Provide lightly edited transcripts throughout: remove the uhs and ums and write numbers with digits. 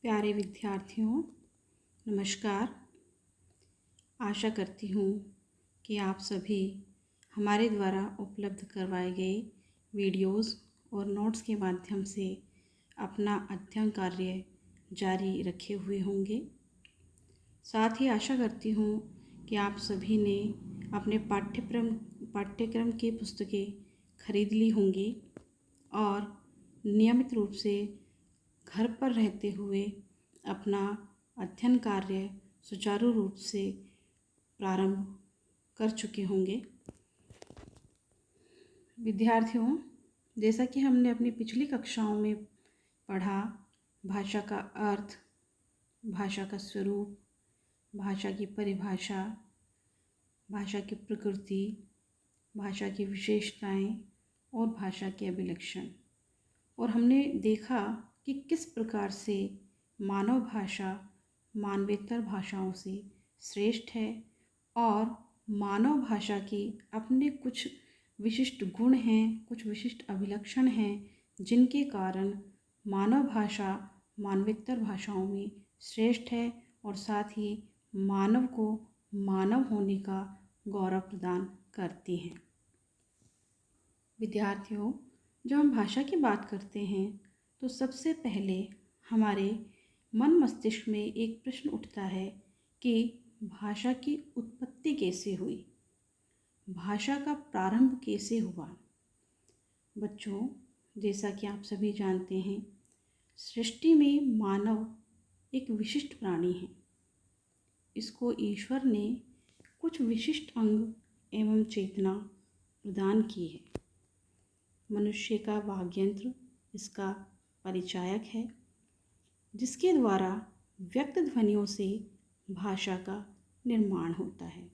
प्यारे विद्यार्थियों, नमस्कार। आशा करती हूँ कि आप सभी हमारे द्वारा उपलब्ध करवाए गए वीडियोस और नोट्स के माध्यम से अपना अध्ययन कार्य जारी रखे हुए होंगे। साथ ही आशा करती हूँ कि आप सभी ने अपने पाठ्यक्रम की पुस्तकें खरीद ली होंगी और नियमित रूप से घर पर रहते हुए अपना अध्ययन कार्य सुचारू रूप से प्रारंभ कर चुके होंगे। विद्यार्थियों, जैसा कि हमने अपनी पिछली कक्षाओं में पढ़ा, भाषा का अर्थ, भाषा का स्वरूप, भाषा की परिभाषा, भाषा की प्रकृति, भाषा की विशेषताएं और भाषा के अभिलक्षण, और हमने देखा कि किस प्रकार से मानव भाषा मानवेतर भाषाओं से श्रेष्ठ है और मानव भाषा की अपने कुछ विशिष्ट गुण हैं, कुछ विशिष्ट अभिलक्षण हैं जिनके कारण मानव भाषा मानवेतर भाषाओं में श्रेष्ठ है और साथ ही मानव को मानव होने का गौरव प्रदान करती हैं। विद्यार्थियों, जब हम भाषा की बात करते हैं तो सबसे पहले हमारे मन मस्तिष्क में एक प्रश्न उठता है कि भाषा की उत्पत्ति कैसे हुई, भाषा का प्रारंभ कैसे हुआ। बच्चों, जैसा कि आप सभी जानते हैं, सृष्टि में मानव एक विशिष्ट प्राणी है। इसको ईश्वर ने कुछ विशिष्ट अंग एवं चेतना प्रदान की है। मनुष्य का वाग्यंत्र इसका परिचायक है, जिसके द्वारा व्यक्त ध्वनियों से भाषा का निर्माण होता है।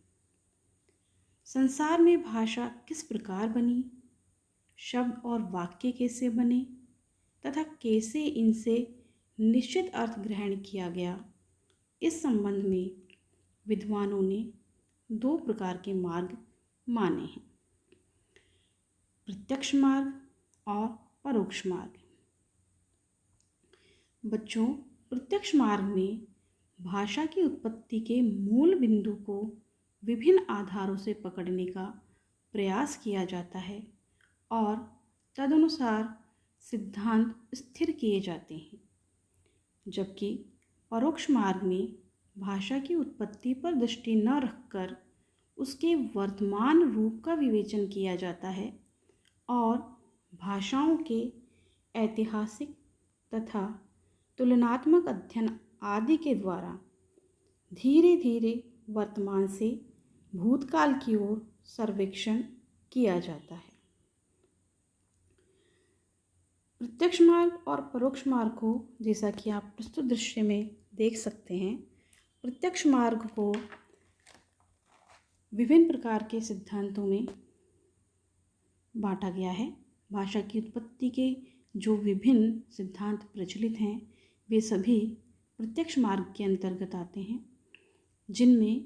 संसार में भाषा किस प्रकार बनी, शब्द और वाक्य कैसे बने तथा कैसे इनसे निश्चित अर्थ ग्रहण किया गया, इस संबंध में विद्वानों ने दो प्रकार के मार्ग माने हैं, प्रत्यक्ष मार्ग और परोक्ष मार्ग। बच्चों, प्रत्यक्ष मार्ग में भाषा की उत्पत्ति के मूल बिंदु को विभिन्न आधारों से पकड़ने का प्रयास किया जाता है और तदनुसार सिद्धांत स्थिर किए जाते हैं, जबकि परोक्ष मार्ग में भाषा की उत्पत्ति पर दृष्टि न रखकर उसके वर्तमान रूप का विवेचन किया जाता है और भाषाओं के ऐतिहासिक तथा तुलनात्मक अध्ययन आदि के द्वारा धीरे धीरे वर्तमान से भूतकाल की ओर सर्वेक्षण किया जाता है। प्रत्यक्ष मार्ग और परोक्ष मार्ग को, जैसा कि आप प्रस्तुत दृश्य में देख सकते हैं, प्रत्यक्ष मार्ग को विभिन्न प्रकार के सिद्धांतों में बांटा गया है। भाषा की उत्पत्ति के जो विभिन्न सिद्धांत प्रचलित हैं वे सभी प्रत्यक्ष मार्ग के अंतर्गत आते हैं, जिनमें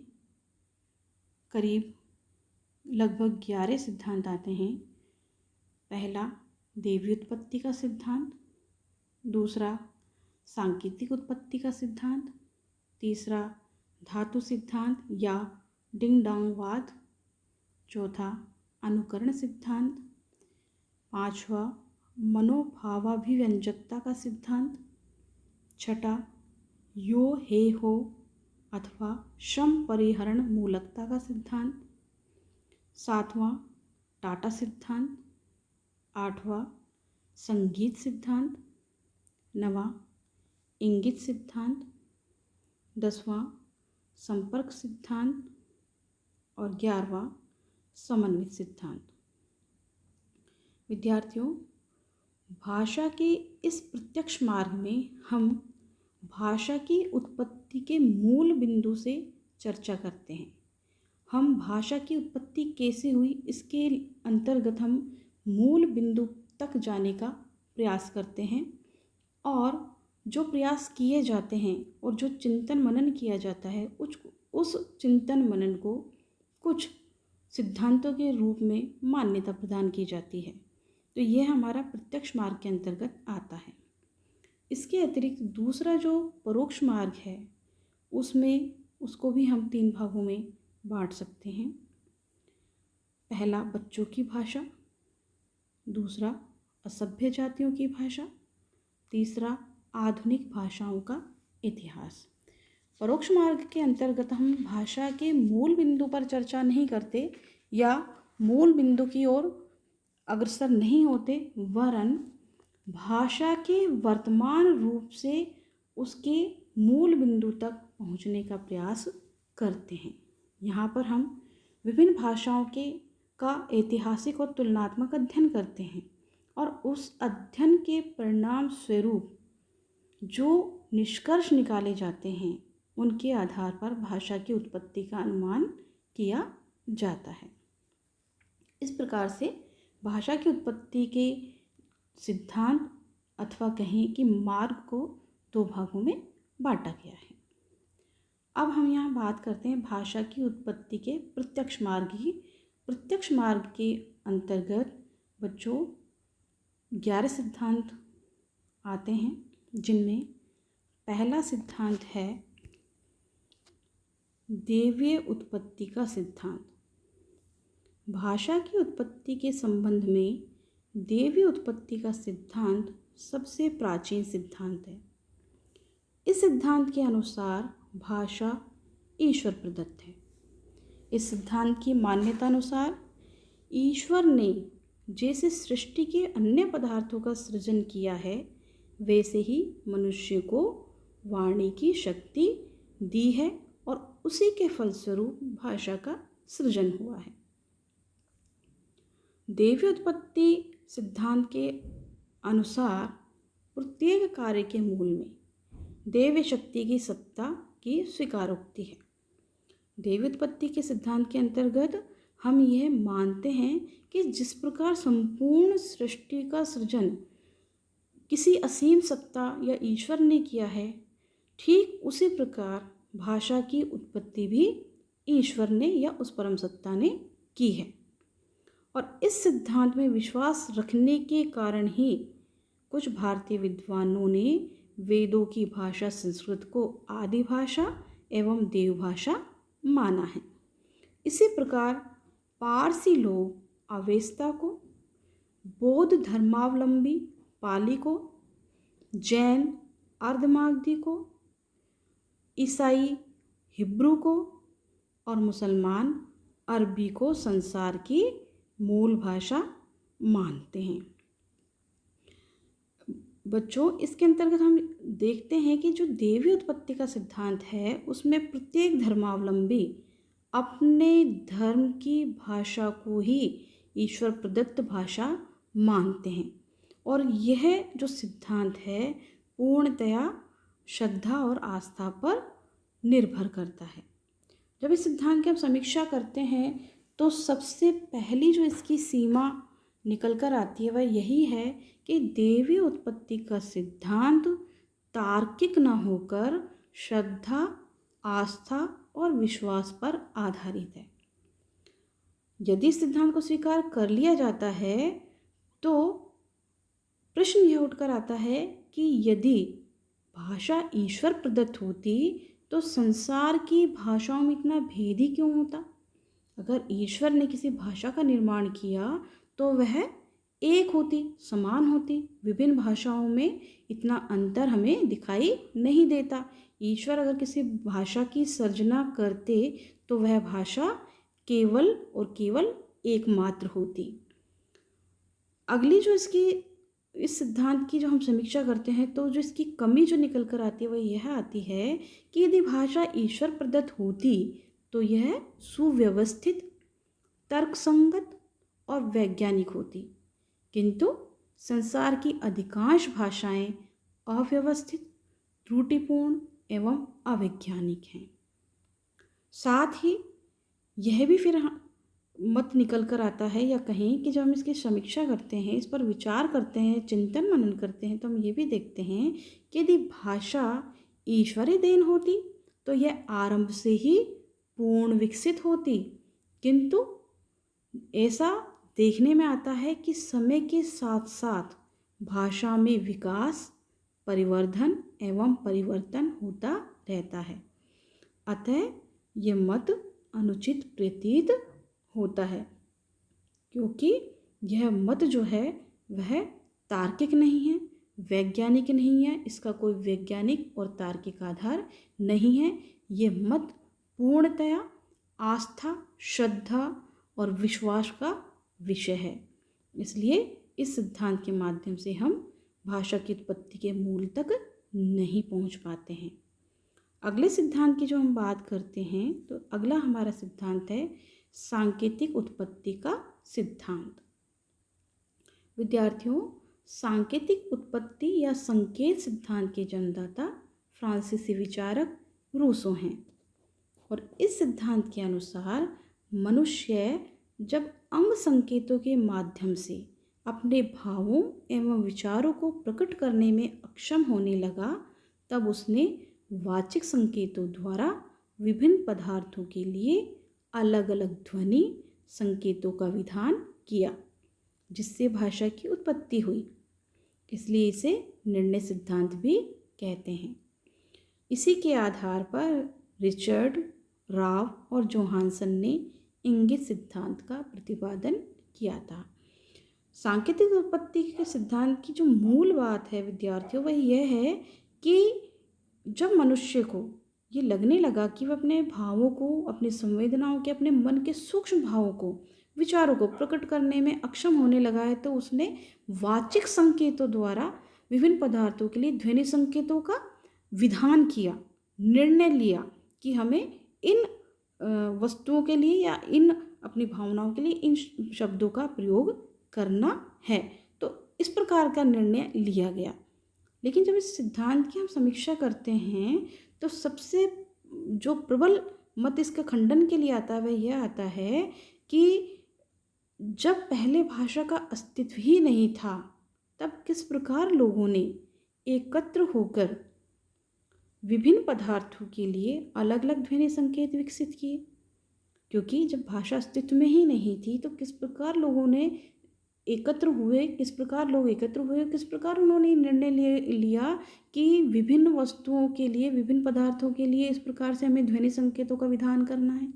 करीब लगभग 11 सिद्धांत आते हैं। पहला दैवीय उत्पत्ति का सिद्धांत, दूसरा सांकेतिक उत्पत्ति का सिद्धांत, तीसरा धातु सिद्धांत या डिंग डोंगवाद, चौथा अनुकरण सिद्धांत, पांचवा मनोभावाभिव्यंजकता का सिद्धांत, छठा यो हे हो अथवा श्रम परिहरण मूलकता का सिद्धांत, सातवां टाटा सिद्धांत, आठवां संगीत सिद्धांत, नवां इंगित सिद्धांत, 10वां संपर्क सिद्धांत और 11वां समन्वित सिद्धांत। विद्यार्थियों, भाषा के इस प्रत्यक्ष मार्ग में हम भाषा की उत्पत्ति के मूल बिंदु से चर्चा करते हैं। हम भाषा की उत्पत्ति कैसे हुई, इसके अंतर्गत हम मूल बिंदु तक जाने का प्रयास करते हैं और जो प्रयास किए जाते हैं और जो चिंतन मनन किया जाता है उस चिंतन मनन को कुछ सिद्धांतों के रूप में मान्यता प्रदान की जाती है। तो यह हमारा प्रत्यक्ष मार्ग के अंतर्गत आता है। इसके अतिरिक्त दूसरा जो परोक्ष मार्ग है उसको भी हम 3 भागों में बांट सकते हैं। पहला बच्चों की भाषा, दूसरा असभ्य जातियों की भाषा, तीसरा आधुनिक भाषाओं का इतिहास। परोक्ष मार्ग के अंतर्गत हम भाषा के मूल बिंदु पर चर्चा नहीं करते या मूल बिंदु की ओर अग्रसर नहीं होते, वरन भाषा के वर्तमान रूप से उसके मूल बिंदु तक पहुंचने का प्रयास करते हैं। यहाँ पर हम विभिन्न भाषाओं का ऐतिहासिक और तुलनात्मक अध्ययन करते हैं और उस अध्ययन के परिणाम स्वरूप जो निष्कर्ष निकाले जाते हैं उनके आधार पर भाषा की उत्पत्ति का अनुमान किया जाता है। इस प्रकार से भाषा की उत्पत्ति के सिद्धांत अथवा कहें कि मार्ग को 2 भागों में बांटा गया है। अब हम यहाँ बात करते हैं भाषा की उत्पत्ति के प्रत्यक्ष मार्ग की। प्रत्यक्ष मार्ग के अंतर्गत बच्चों 11 सिद्धांत आते हैं, जिनमें पहला सिद्धांत है देवीय उत्पत्ति का सिद्धांत। भाषा की उत्पत्ति के संबंध में देवीय उत्पत्ति का सिद्धांत सबसे प्राचीन सिद्धांत है। इस सिद्धांत के अनुसार भाषा ईश्वर प्रदत्त है। इस सिद्धांत की मान्यता अनुसार ईश्वर ने जैसे सृष्टि के अन्य पदार्थों का सृजन किया है, वैसे ही मनुष्य को वाणी की शक्ति दी है और उसी के फलस्वरूप भाषा का सृजन हुआ है। देवी उत्पत्ति सिद्धांत के अनुसार प्रत्येक कार्य के मूल में देवी शक्ति की सत्ता की स्वीकारोक्ति है। देवी उत्पत्ति के सिद्धांत के अंतर्गत हम यह मानते हैं कि जिस प्रकार संपूर्ण सृष्टि का सृजन किसी असीम सत्ता या ईश्वर ने किया है, ठीक उसी प्रकार भाषा की उत्पत्ति भी ईश्वर ने या उस परम सत्ता ने की है। और इस सिद्धांत में विश्वास रखने के कारण ही कुछ भारतीय विद्वानों ने वेदों की भाषा संस्कृत को आदि भाषा एवं देवभाषा माना है। इसी प्रकार पारसी लोग अवेस्ता को, बौद्ध धर्मावलंबी पाली को, जैन अर्धमागधी को, ईसाई हिब्रू को और मुसलमान अरबी को संसार की मूल भाषा मानते हैं। बच्चों, इसके अंतर्गत हम देखते हैं कि जो देवी उत्पत्ति का सिद्धांत है उसमें प्रत्येक धर्मावलंबी अपने धर्म की भाषा को ही ईश्वर प्रदत्त भाषा मानते हैं और यह जो सिद्धांत है पूर्णतया श्रद्धा और आस्था पर निर्भर करता है। जब इस सिद्धांत की हम समीक्षा करते हैं तो सबसे पहली जो इसकी सीमा निकल कर आती है वह यही है कि देवी उत्पत्ति का सिद्धांत तार्किक न होकर श्रद्धा, आस्था और विश्वास पर आधारित है। यदि इस सिद्धांत को स्वीकार कर लिया जाता है तो प्रश्न यह उठकर आता है कि यदि भाषा ईश्वर प्रदत्त होती तो संसार की भाषाओं में इतना भेद ही क्यों होता? अगर ईश्वर ने किसी भाषा का निर्माण किया तो वह एक होती, समान होती। विभिन्न भाषाओं में इतना अंतर हमें दिखाई नहीं देता। ईश्वर अगर किसी भाषा की सर्जना करते तो वह भाषा केवल और केवल एकमात्र होती। अगली जो इस सिद्धांत की जो हम समीक्षा करते हैं तो जो इसकी कमी जो निकल कर आती है वह यह आती है कि यदि भाषा ईश्वर प्रदत्त होती तो यह सुव्यवस्थित, तर्कसंगत और वैज्ञानिक होती, किंतु संसार की अधिकांश भाषाएं अव्यवस्थित, त्रुटिपूर्ण एवं अवैज्ञानिक हैं। साथ ही यह भी फिर मत निकल कर आता है या कहें कि जब हम इसकी समीक्षा करते हैं, इस पर विचार करते हैं, चिंतन मनन करते हैं तो हम ये भी देखते हैं कि यदि भाषा ईश्वरीय देन होती तो यह आरंभ से ही पूर्ण विकसित होती, किंतु ऐसा देखने में आता है कि समय के साथ साथ भाषा में विकास, परिवर्धन एवं परिवर्तन होता रहता है। अतः ये मत अनुचित प्रतीत होता है, क्योंकि यह मत जो है वह तार्किक नहीं है, वैज्ञानिक नहीं है, इसका कोई वैज्ञानिक और तार्किक आधार नहीं है। ये मत पूर्णतया आस्था, श्रद्धा और विश्वास का विषय है। इसलिए इस सिद्धांत के माध्यम से हम भाषा की उत्पत्ति के मूल तक नहीं पहुंच पाते हैं। अगले सिद्धांत की जो हम बात करते हैं, तो अगला हमारा सिद्धांत है सांकेतिक उत्पत्ति का सिद्धांत। विद्यार्थियों, सांकेतिक उत्पत्ति या संकेत सिद्धांत के जन्मदाता फ्रांसीसी विचारक रूसो हैं और इस सिद्धांत के अनुसार मनुष्य जब अंग संकेतों के माध्यम से अपने भावों एवं विचारों को प्रकट करने में अक्षम होने लगा, तब उसने वाचिक संकेतों द्वारा विभिन्न पदार्थों के लिए अलग अलग ध्वनि संकेतों का विधान किया, जिससे भाषा की उत्पत्ति हुई। इसलिए इसे निर्णय सिद्धांत भी कहते हैं। इसी के आधार पर रिचर्ड, राव और जोहानसन ने इंगित सिद्धांत का प्रतिपादन किया था। सांकेतिक उत्पत्ति के सिद्धांत की जो मूल बात है विद्यार्थियों, वह यह है कि जब मनुष्य को ये लगने लगा कि वह अपने भावों को, अपनी संवेदनाओं के, अपने मन के सूक्ष्म भावों को, विचारों को प्रकट करने में अक्षम होने लगा है, तो उसने वाचिक संकेतों द्वारा विभिन्न पदार्थों के लिए ध्वनि संकेतों का विधान किया, निर्णय लिया कि हमें इन वस्तुओं के लिए या इन अपनी भावनाओं के लिए इन शब्दों का प्रयोग करना है। तो इस प्रकार का निर्णय लिया गया। लेकिन जब इस सिद्धांत की हम समीक्षा करते हैं, तो सबसे जो प्रबल मत इसका खंडन के लिए आता है वह यह आता है कि जब पहले भाषा का अस्तित्व ही नहीं था, तब किस प्रकार लोगों ने एकत्र होकर विभिन्न पदार्थों के लिए अलग अलग ध्वनि संकेत विकसित किए। क्योंकि जब भाषा अस्तित्व में ही नहीं थी, तो किस प्रकार लोगों ने एकत्र हुए, किस प्रकार लोग एकत्र हुए, किस प्रकार उन्होंने निर्णय लिया कि विभिन्न वस्तुओं के लिए, विभिन्न पदार्थों के लिए इस प्रकार से हमें ध्वनि संकेतों का विधान करना है।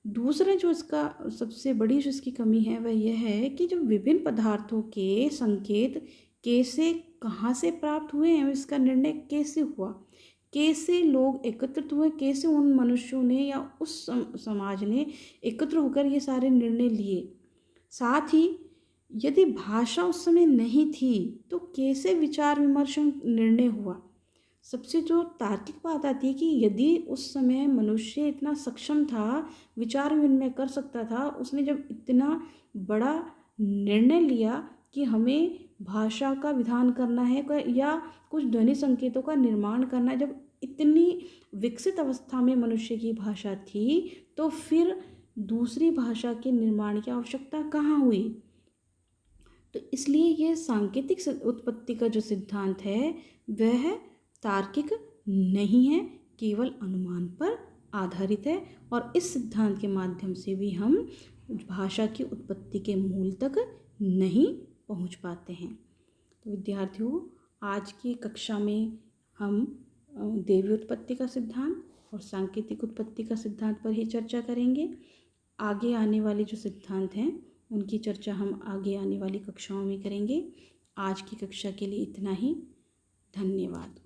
दूसरा जो इसका सबसे बड़ी जो इसकी कमी है वह यह है कि जो विभिन्न पदार्थों के संकेत कैसे, कहाँ से प्राप्त हुए हैं, इसका निर्णय कैसे हुआ, कैसे लोग एकत्रित हुए, कैसे उन मनुष्यों ने या उस समाज ने एकत्र होकर ये सारे निर्णय लिए। साथ ही यदि भाषा उस समय नहीं थी, तो कैसे विचार विमर्श निर्णय हुआ। सबसे जो तार्किक बात आती है कि यदि उस समय मनुष्य इतना सक्षम था, विचार विनिमय कर सकता था, उसने जब इतना बड़ा निर्णय लिया कि हमें भाषा का विधान करना है या कुछ ध्वनि संकेतों का निर्माण करना है, जब इतनी विकसित अवस्था में मनुष्य की भाषा थी, तो फिर दूसरी भाषा के निर्माण की आवश्यकता कहाँ हुई। तो इसलिए ये सांकेतिक उत्पत्ति का जो सिद्धांत है वह तार्किक नहीं है, केवल अनुमान पर आधारित है। और इस सिद्धांत के माध्यम से भी हम भाषा की उत्पत्ति के मूल तक नहीं पहुंच पाते हैं। तो विद्यार्थियों, आज की कक्षा में हम दैवीय उत्पत्ति का सिद्धांत और सांकेतिक उत्पत्ति का सिद्धांत पर ही चर्चा करेंगे। आगे आने वाले जो सिद्धांत हैं उनकी चर्चा हम आगे आने वाली कक्षाओं में करेंगे। आज की कक्षा के लिए इतना ही। धन्यवाद।